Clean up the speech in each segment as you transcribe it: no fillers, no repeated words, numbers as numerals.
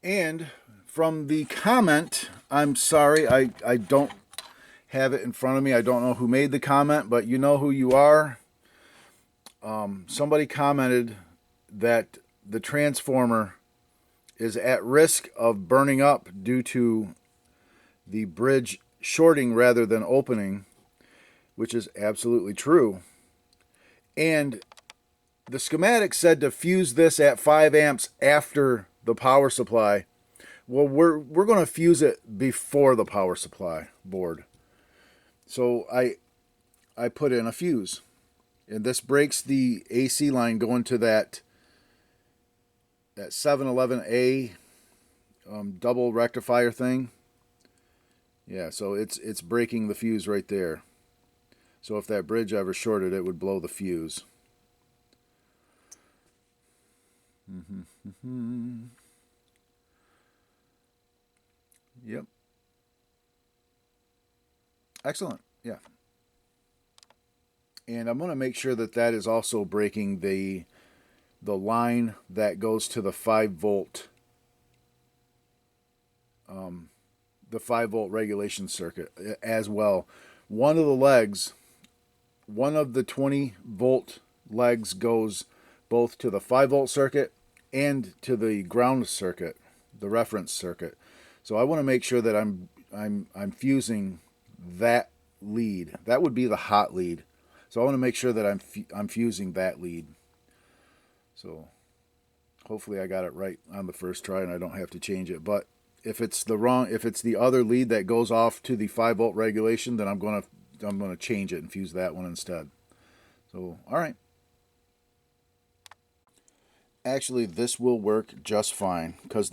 And from the comment, I'm sorry, I don't have it in front of me. I don't know who made the comment, but you know who you are. Somebody commented that the transformer is at risk of burning up due to the bridge shorting rather than opening, which is absolutely true. And the schematic said to fuse this at 5 amps after the power supply. Well, we're going to fuse it before the power supply board. So I put in a fuse, and this breaks the AC line going to that 711A double rectifier thing. Yeah, so it's breaking the fuse right there. So if that bridge ever shorted, it would blow the fuse. Yep. Excellent. Yeah. And I'm going to make sure that that is also breaking the line that goes to the 5-volt the 5-volt regulation circuit as well. One of the legs, one of the 20-volt legs goes both to the 5-volt circuit and to the ground circuit, the reference circuit. So I want to make sure that I'm fusing that lead. That would be the hot lead. So I want to make sure that I'm fusing that lead. So hopefully I got it right on the first try and I don't have to change it. But if it's the other lead that goes off to the 5-volt regulation, then I'm going to change it and fuse that one instead. So all right. Actually, this will work just fine because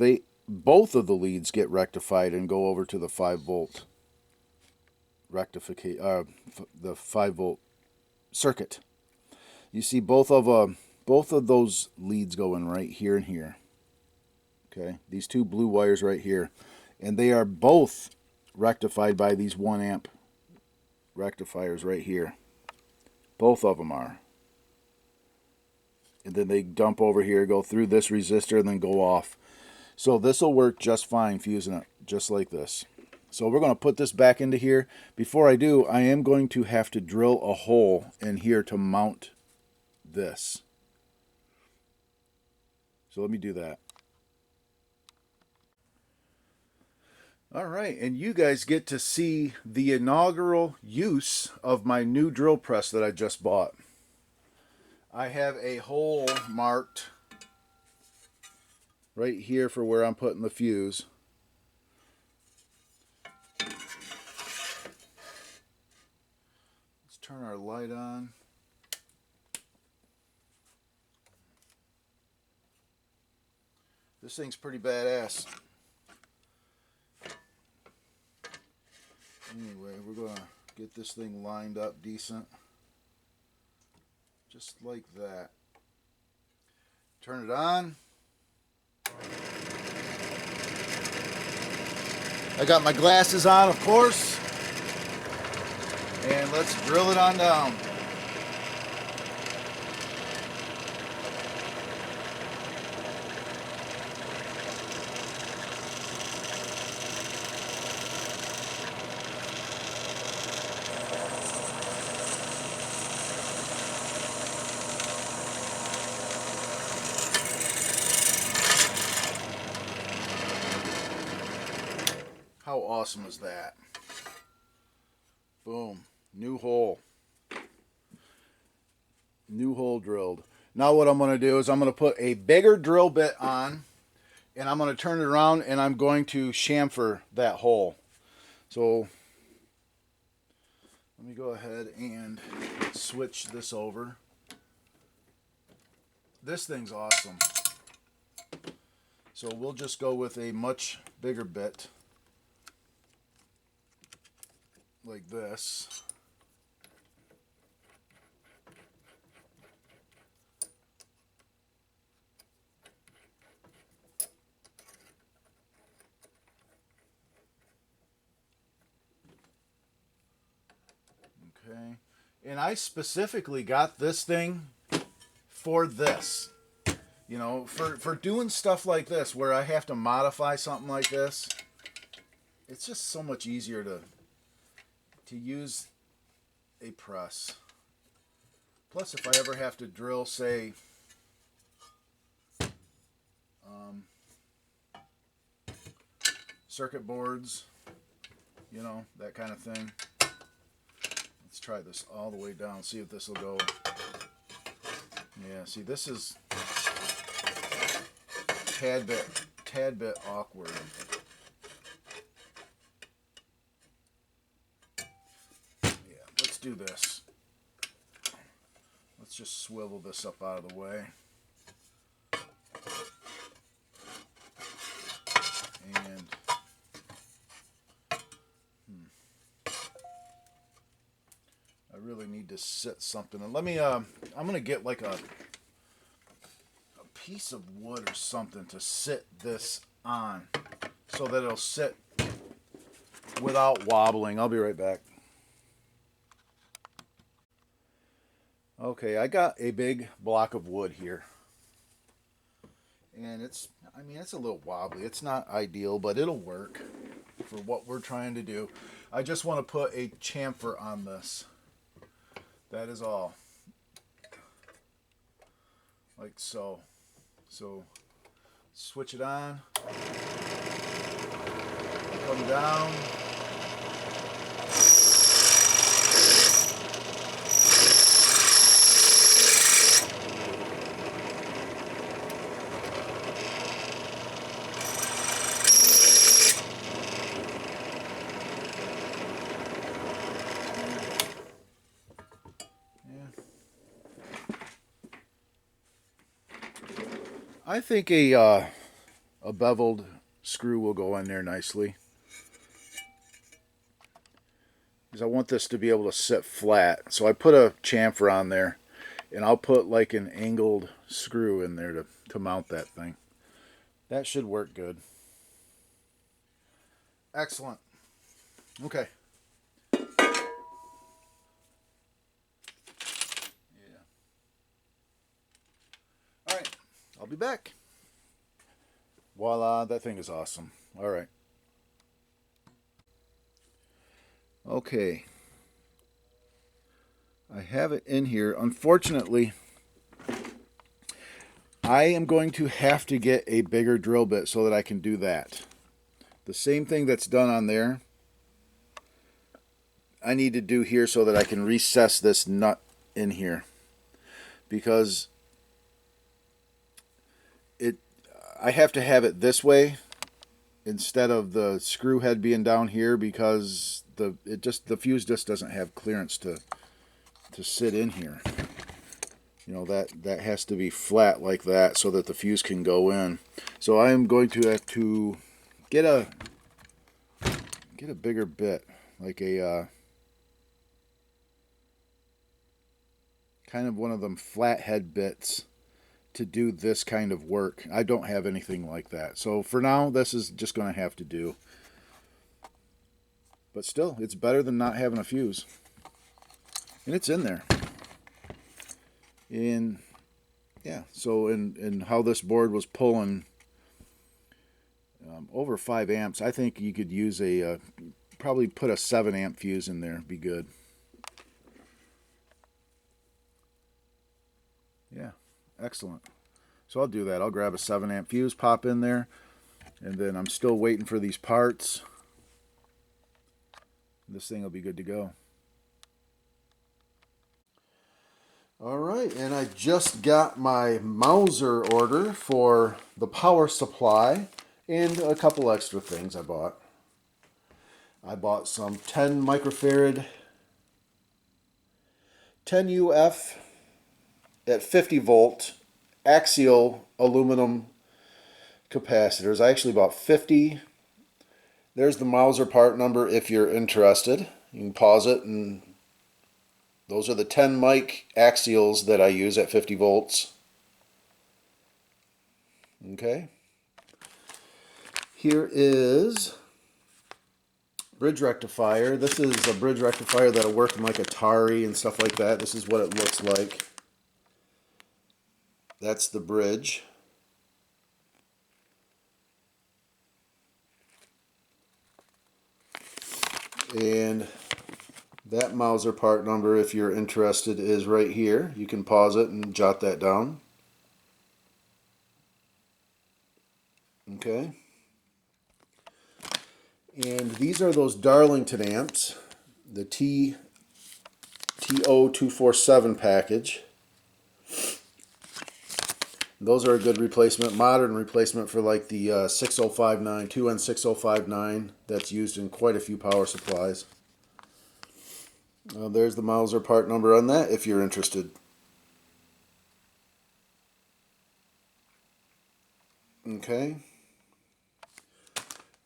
both of the leads get rectified and go over to the 5-volt the 5-volt circuit. You see both of those leads go in right here and here. Okay, these two blue wires right here, and they are both rectified by these 1 amp rectifiers right here. Both of them are. And then they dump over here, go through this resistor, and then go off. So this will work just fine fusing it, just like this. So we're going to put this back into here. Before I do, I am going to have to drill a hole in here to mount this. So let me do that. All right, and you guys get to see the inaugural use of my new drill press that I just bought. I have a hole marked right here for where I'm putting the fuse. Let's turn our light on. This thing's pretty badass. Anyway, we're going to get this thing lined up decent. Just like that. Turn it on. I got my glasses on, of course. And let's drill it on down. How awesome is that? Boom. New hole. New hole drilled. Now what I'm going to do is I'm going to put a bigger drill bit on, and I'm going to turn it around, and I'm going to chamfer that hole. So let me go ahead and switch this over. This thing's awesome. So we'll just go with a much bigger bit. Like this. Okay. And I specifically got this thing for this. You know, for doing stuff like this where I have to modify something like this, it's just so much easier to use a press. Plus, if I ever have to drill, say, circuit boards, you know, that kind of thing. Let's try this all the way down, see if this will go. Yeah, see, this is tad bit awkward. Yeah, let's do this. Let's just swivel this up out of the way. And I really need to sit something. And let me, I'm going to get like a piece of wood or something to sit this on so that it'll sit without wobbling. I'll be right back. Okay, I got a big block of wood here. And it's a little wobbly. It's not ideal, but it'll work for what we're trying to do. I just want to put a chamfer on this. That is all. Like so. So, switch it on. Come down. I think a beveled screw will go in there nicely, because I want this to be able to sit flat. So I put a chamfer on there, and I'll put like an angled screw in there to mount that thing. That should work good. Excellent. Okay. I'll be back. Voila, that thing is awesome. All right. Okay. I have it in here. Unfortunately, I am going to have to get a bigger drill bit so that I can do that. The same thing that's done on there, I need to do here so that I can recess this nut in here. Because I have to have it this way instead of the screw head being down here, because the fuse just doesn't have clearance to sit in here. You know, that has to be flat like that so that the fuse can go in. So I am going to have to get a bigger bit, like a kind of one of them flathead bits, to do this kind of work. I don't have anything like that. So for now, this is just going to have to do. But still, it's better than not having a fuse. And it's in there. And yeah, so in how this board was pulling over 5 amps, I think you could use probably put a 7 amp fuse in there. Be good. Yeah. Excellent. So I'll do that. I'll grab a 7 amp fuse, pop in there, and then I'm still waiting for these parts. This thing will be good to go. Alright, and I just got my Mauser order for the power supply and a couple extra things I bought. I bought some 10 microfarad 10 UF at 50 volt axial aluminum capacitors. I actually bought 50. There's the Mauser part number if you're interested. You can pause it, and those are the 10 mic axials that I use at 50 volts. Okay. Here is bridge rectifier. This is a bridge rectifier that'll work in like Atari and stuff like that. This is what it looks like. That's the bridge. And that Mauser part number, if you're interested, is right here. You can pause it and jot that down. Okay. And these are those Darlington amps, the TO247 package. Those are a good replacement, modern replacement for like the 6059, 2N6059 that's used in quite a few power supplies. There's the Mauser part number on that if you're interested. Okay.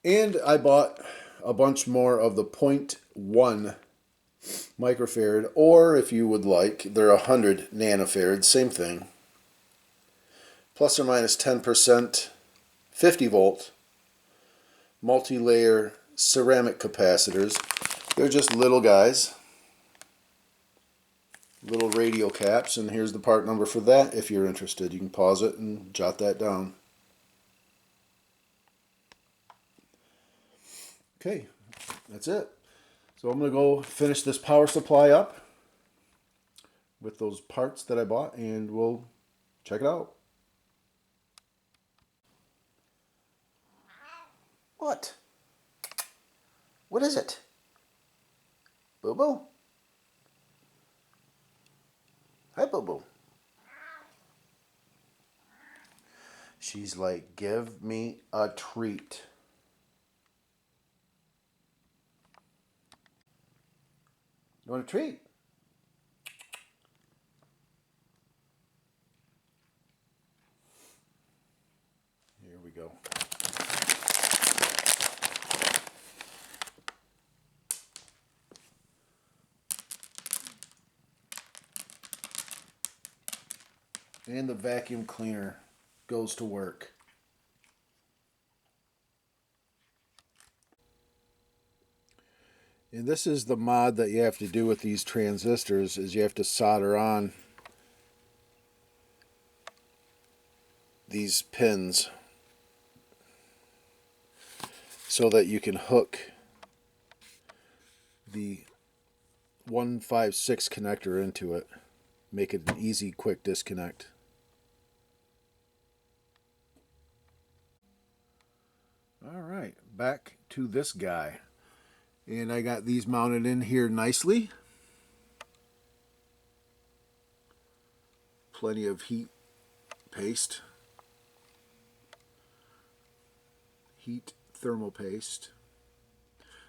And I bought a bunch more of the 0.1 microfarad, or if you would like, they're 100 nanofarads, same thing. Plus or minus 10%, 50 volt, multi-layer ceramic capacitors. They're just little guys, little radio caps, and here's the part number for that if you're interested. You can pause it and jot that down. Okay, that's it. So I'm going to go finish this power supply up with those parts that I bought, and we'll check it out. What? What is it? Boo-boo? Hi, Boo-boo. She's like, give me a treat. You want a treat? Here we go. And the vacuum cleaner goes to work. And this is the mod that you have to do with these transistors, is you have to solder on these pins so that you can hook the 156 connector into it. Make it an easy, quick disconnect. Alright, back to this guy. And I got these mounted in here nicely. Plenty of heat paste. Heat thermal paste.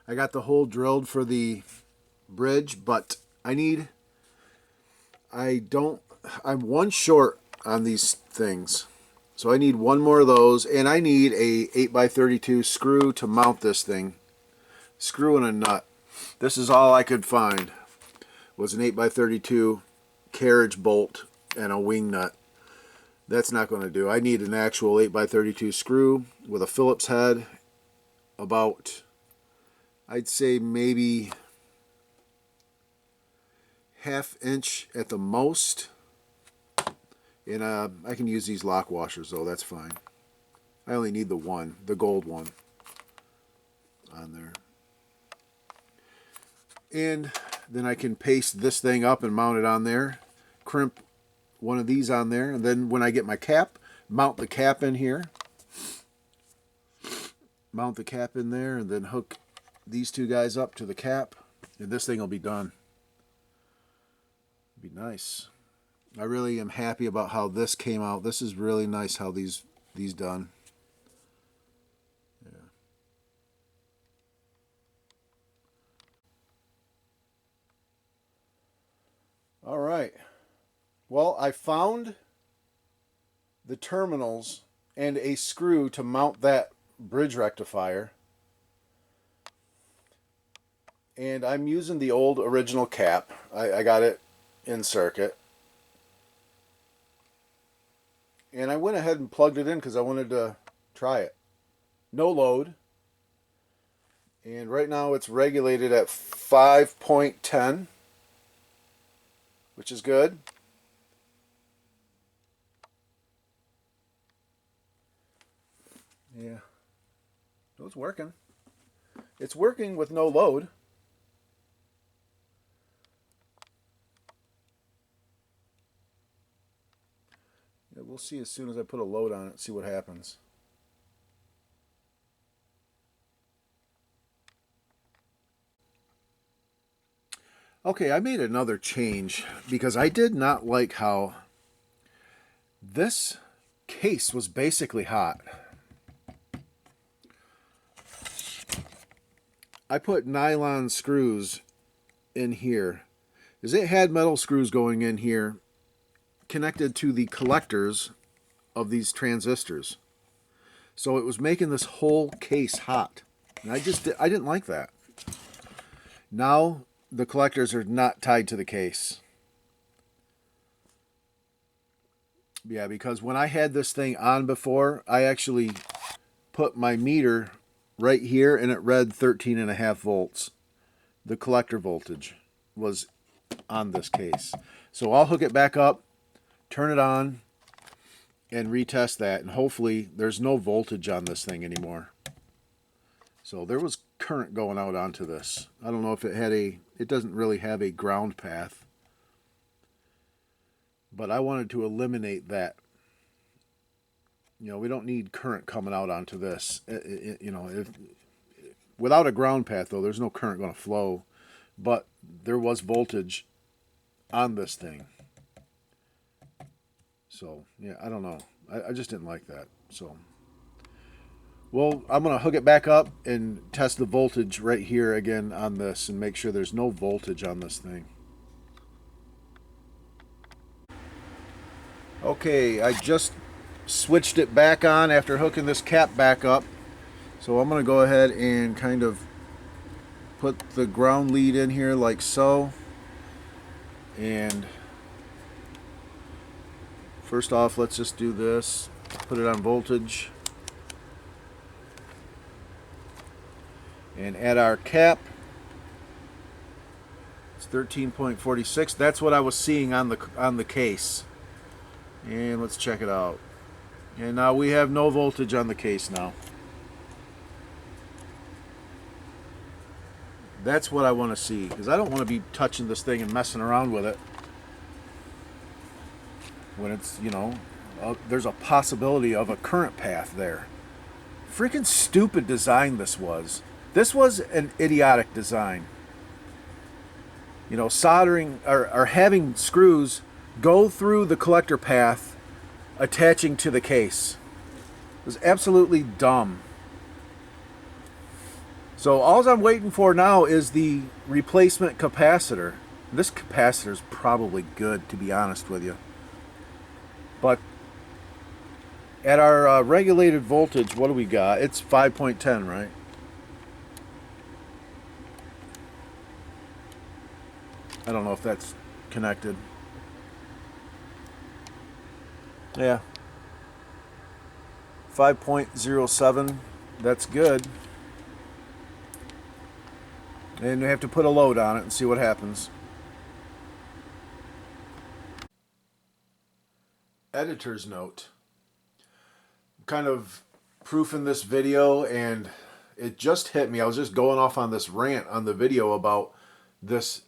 I got the hole drilled for the bridge, but I'm one short on these things. So I need one more of those, and I need a 8x32 screw to mount this thing. Screw and a nut. This is all I could find, was an 8x32 carriage bolt and a wing nut. That's not going to do. I need an actual 8x32 screw with a Phillips head, about, I'd say maybe ½ inch at the most. And I can use these lock washers though, that's fine. I only need the one, the gold one on there. And then I can paste this thing up and mount it on there. Crimp one of these on there, and then when I get my cap, mount the cap in here. Mount the cap in there, and then hook these two guys up to the cap, and this thing will be done. Be nice. I really am happy about how this came out. This is really nice how these done. Yeah. All right. Well, I found the terminals and a screw to mount that bridge rectifier. And I'm using the old original cap. I got it in circuit. And I went ahead and plugged it in because I wanted to try it. No load. And right now it's regulated at 5.10, which is good. Yeah. It's working. It's working with no load. see as soon as I put a load on it, see what happens. Okay, I made another change because I did not like how this case was basically hot. I put nylon screws in here because it had metal screws going in here connected to the collectors of these transistors. So it was making this whole case hot. And I didn't like that. Now the collectors are not tied to the case. Yeah, because when I had this thing on before, I actually put my meter right here and it read 13.5 volts. The collector voltage was on this case. So I'll hook it back up, turn it on, and retest that, and hopefully there's no voltage on this thing anymore. So there was current going out onto this. I don't know if it doesn't really have a ground path, but I wanted to eliminate that. You know, we don't need current coming out onto this. Without a ground path though, there's no current going to flow, but there was voltage on this thing. So yeah, I don't know. I just didn't like that. So, well, I'm going to hook it back up and test the voltage right here again on this and make sure there's no voltage on this thing. Okay, I just switched it back on after hooking this cap back up. So I'm going to go ahead and kind of put the ground lead in here like so. And first off, let's just do this. Put it on voltage. And add our cap. It's 13.46. That's what I was seeing on the case. And let's check it out. And now we have no voltage on the case now. That's what I want to see, because I don't want to be touching this thing and messing around with it when it's, there's a possibility of a current path there. Freaking stupid design this was. This was an idiotic design. Soldering or having screws go through the collector path attaching to the case. It was absolutely dumb. So all I'm waiting for now is the replacement capacitor. This capacitor is probably good, to be honest with you. But at our regulated voltage, what do we got? It's 5.10, right? I don't know if that's connected. Yeah. 5.07. That's good. And we have to put a load on it and see what happens. Editor's note. I'm kind of proofing this video and it just hit me. I was just going off on this rant on the video about this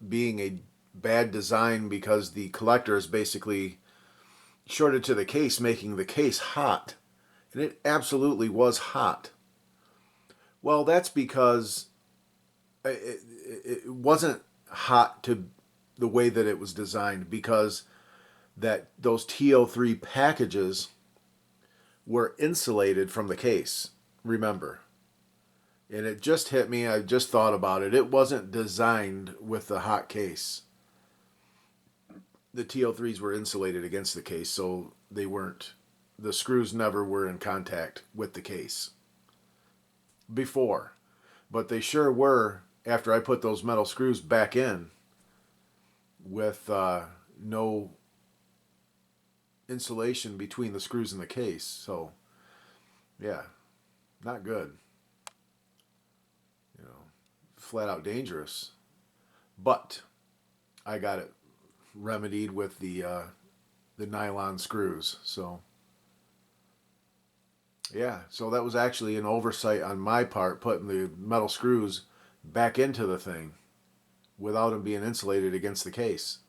being a bad design because the collector is basically shorted to the case, making the case hot. And it absolutely was hot. Well, that's because it wasn't hot to the way that it was designed, because those TO3 packages were insulated from the case, remember. And it just hit me, I just thought about it. It wasn't designed with the hot case. The TO3s were insulated against the case, so they weren't, the screws never were in contact with the case before. But they sure were after I put those metal screws back in with no insulation between the screws and the case. So, yeah, not good. Flat out dangerous. But I got it remedied with the nylon screws. So, yeah, so that was actually an oversight on my part, putting the metal screws back into the thing without them being insulated against the case.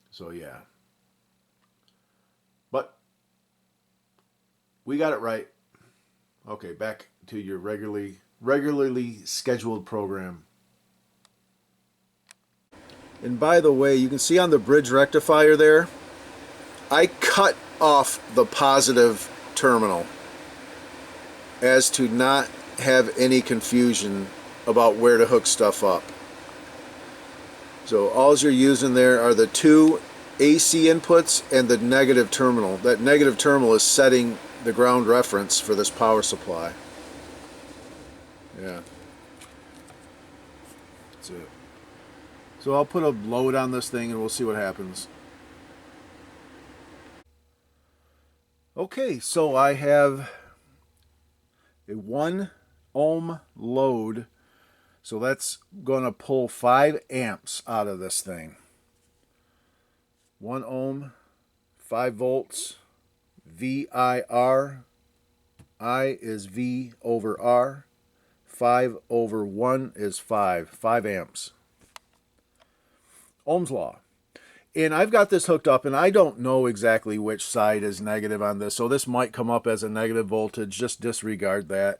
So yeah. But We got it right. Okay, back to your regularly scheduled program. And by the way, you can see on the bridge rectifier there, I cut off the positive terminal as to not have any confusion about where to hook stuff up. So all you're using there are the two AC inputs and the negative terminal. That negative terminal is setting the ground reference for this power supply. Yeah. That's it. So I'll put a load on this thing and we'll see what happens. Okay, so I have a 1 ohm load. So that's going to pull 5 amps out of this thing. 1 ohm, 5 volts, VIR. I is V over R. 5 over 1 is 5 amps. Ohm's law. And I've got this hooked up, and I don't know exactly which side is negative on this, so this might come up as a negative voltage. Just disregard that.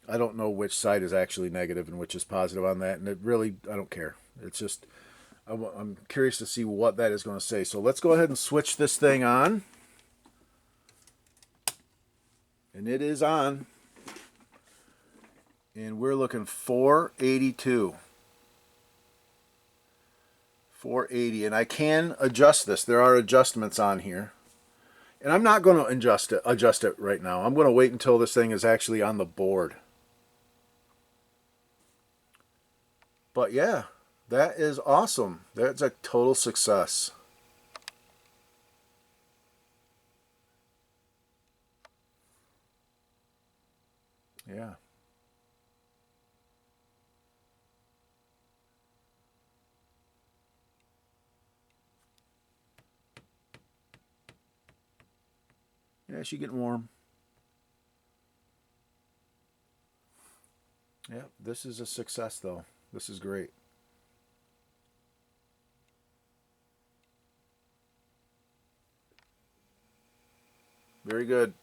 I don't know which side is actually negative and which is positive on that, and it really, I don't care. It's just, I'm curious to see what that is going to say. So let's go ahead and switch this thing on. And it is on. And we're looking 482. 480, and I can adjust this. There are adjustments on here. And I'm not going to adjust it right now. I'm going to wait until this thing is actually on the board. But yeah, that is awesome. That's a total success. Yeah. Yeah, she's getting warm. Yeah, this is a success though. This is great. Very good.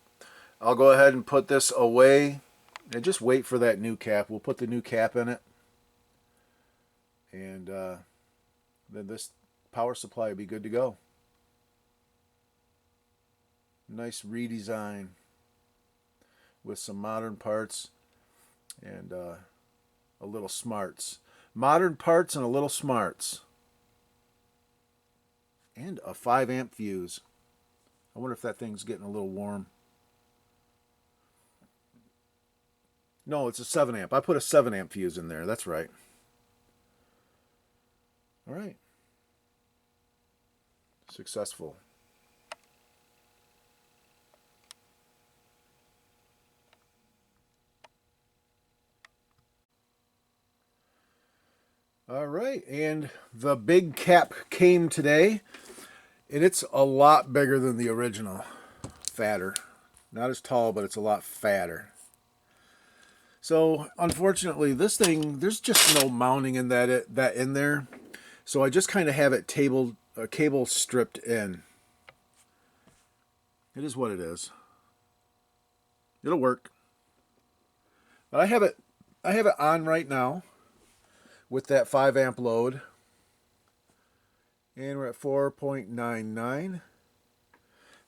I'll go ahead and put this away and just wait for that new cap. We'll put the new cap in it. And then this power supply will be good to go. Nice redesign with some modern parts and a little smarts. Modern parts and a little smarts. And a 5 amp fuse. I wonder if that thing's getting a little warm. No, it's a 7 amp. I put a 7 amp fuse in there. That's right. All right. Successful. All right, and the big cap came today, and it's a lot bigger than the original. Fatter. Not as tall, but it's a lot fatter. So, unfortunately, this thing, there's just no mounting in that in there. So I just kind of have it cable stripped in. It is what it is. It'll work. But I have it on right now with that 5 amp load. And we're at 4.99.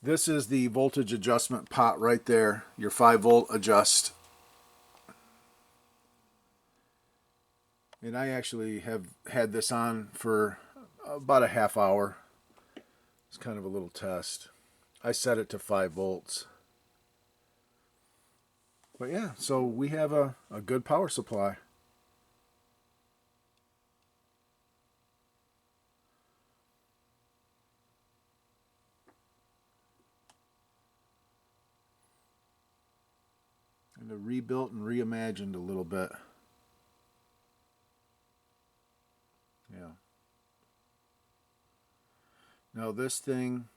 This is the voltage adjustment pot right there. Your 5 volt adjust. And I actually have had this on for about a half hour. It's kind of a little test. I set it to 5 volts. But yeah, so we have a good power supply. And rebuilt and reimagined a little bit. Yeah. Now this thing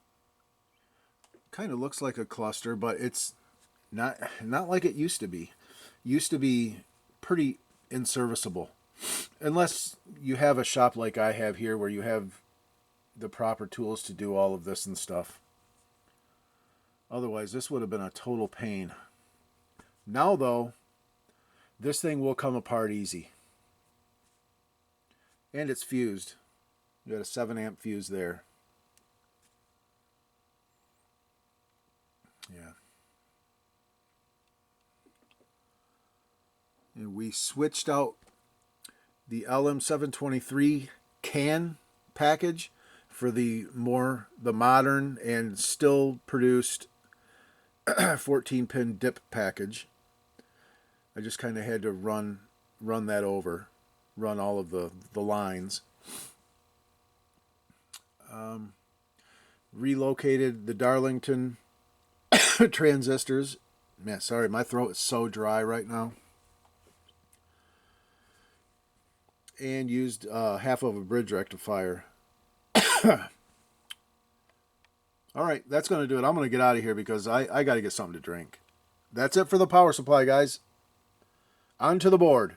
kind of looks like a cluster, but it's not like it used to be. Used to be pretty inserviceable. Unless you have a shop like I have here where you have the proper tools to do all of this and stuff. Otherwise, this would have been a total pain. Now, though, this thing will come apart easy. And it's fused. You got a 7 amp fuse there. Yeah. And we switched out the LM723 can package for the modern and still produced 14-pin dip package. I just kind of had to run that over, run all of the lines. Relocated the Darlington transistors. Man, sorry, my throat is so dry right now. And used half of a bridge rectifier. All right, that's going to do it. I'm going to get out of here because I got to get something to drink. That's it for the power supply, guys. On to the board.